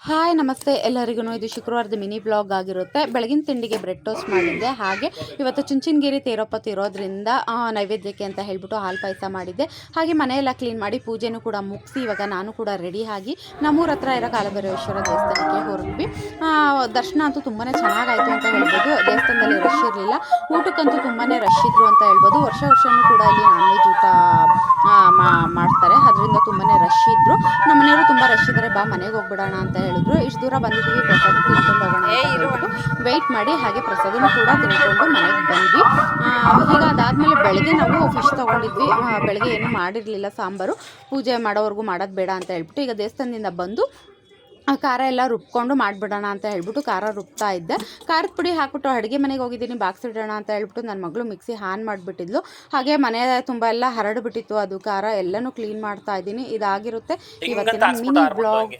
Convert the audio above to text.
Hi ನಮಸ್ತೆ ಎಲ್ಲರಿಗೂ. ಇದು ಶುಕ್ರವಾರದ ಮಿನಿ ಬ್ಲಾಗ್ ಆಗಿರುತ್ತೆ. ಬೆಳಗಿನ ತಿಂಡಿಗೆ ಬ್ರೆಡ್ ಟೋಸ್ಟ್ ಮಾಡಿದ್ದೆ. ಹಾಗೆ ಇವತ್ತು ಚುಂಚನಗಿರಿ ತೇರೊಪ್ಪತ್ತು ಇರೋದ್ರಿಂದ ನೈವೇದ್ಯಕ್ಕೆ ಅಂತ ಹೇಳ್ಬಿಟ್ಟು ಹಾಲು ಪಾಯಸ ಮಾಡಿದ್ದೆ. ಹಾಗೆ ಮನೆಯೆಲ್ಲ ಕ್ಲೀನ್ ಮಾಡಿ ಪೂಜೆನೂ ಕೂಡ ಮುಗಿಸಿ ಇವಾಗ ನಾನು ಕೂಡ ರೆಡಿ ಆಗಿ ನಮ್ಮೂರ ಹತ್ರ ಇರೋ ಕಾಲಭೈರವೇಶ್ವರ ದೇವಸ್ಥಾನಕ್ಕೆ ಹೊರಟ್ವಿ. ದರ್ಶನ ಅಂತೂ ತುಂಬಾ ಚೆನ್ನಾಗಾಯಿತು ಅಂತ ಹೇಳ್ಬೋದು. ದೇವಸ್ಥಾನದಲ್ಲಿ ರಶ್ ಇರಲಿಲ್ಲ, ಊಟಕ್ಕಂತೂ ತುಂಬಾ ರಶ್ ಇದ್ರು ಅಂತ ಹೇಳ್ಬೋದು. ವರ್ಷವೂ ಕೂಡ ಇಲ್ಲಿ ನಾನ್ ವೆಜ್ ಊಟ ಮಾಡ್ತಾರೆ, ಅದರಿಂದ ತುಂಬಾ ರಶ್ ಇದ್ರು. ನಮ್ಮ ಮನೆಯವರು ತುಂಬ ರಶ್ ಇದ್ದಾರೆ, ಬಾ ಮನೆಗೆ ಹೋಗ್ಬಿಡೋಣ ಅಂತ ಹೇಳಿದ್ರು. ಇಷ್ಟು ದೂರ ಬಂದಿದ್ದೀವಿ, ಪ್ರಸಾದ ತಿನ್ಕೊಂಡು ಹೋಗೋಣ ಅಂತ ಹೇಳ್ಬಿಟ್ಟು ವೆಯ್ಟ್ ಮಾಡಿ ಹಾಗೆ ಪ್ರಸಾದನೂ ಕೂಡ ತಿನ್ಕೊಂಡು ಮನೆಗೆ ಬಂದ್ವಿ. ಈಗ ಅದಾದಮೇಲೆ ಬೆಳಗ್ಗೆ ನಾವು ಫಿಶ್ ತೊಗೊಂಡಿದ್ವಿ. ಬೆಳಗ್ಗೆ ಏನೂ ಮಾಡಿರಲಿಲ್ಲ, ಸಾಂಬಾರು ಪೂಜೆ ಮಾಡೋವರೆಗೂ ಮಾಡೋದು ಬೇಡ ಅಂತ ಹೇಳ್ಬಿಟ್ಟು ಈಗ ದೇವಸ್ಥಾನದಿಂದ ಬಂದು ಖಾರ ಎಲ್ಲ ರುಬ್ಕೊಂಡು ಮಾಡಿಬಿಡೋಣ ಅಂತ ಹೇಳ್ಬಿಟ್ಟು ಖಾರ ರುಬ್ತಾ ಇದ್ದೆ. ಖಾರದ ಪುಡಿ ಹಾಕ್ಬಿಟ್ಟು ಅಡುಗೆ ಮನೆಗೆ ಹೋಗಿದ್ದೀನಿ, ಬಾಕ್ಸ್ ಇಡೋಣ ಅಂತ ಹೇಳ್ಬಿಟ್ಟು ನನ್ನ ಮಗಳು ಮಿಕ್ಸಿ ಆನ್ ಮಾಡಿಬಿಟ್ಟಿದ್ಲು. ಹಾಗೆ ಮನೆ ತುಂಬ ಎಲ್ಲ ಹರಡಿಬಿಟ್ಟಿತ್ತು, ಅದು ಖಾರ ಎಲ್ಲನೂ ಕ್ಲೀನ್ ಮಾಡ್ತಾ ಇದ್ದೀನಿ. ಇದಾಗಿರುತ್ತೆ ಇವತ್ತಿನ ಮಿನಿ ಬ್ಲಾಗ್.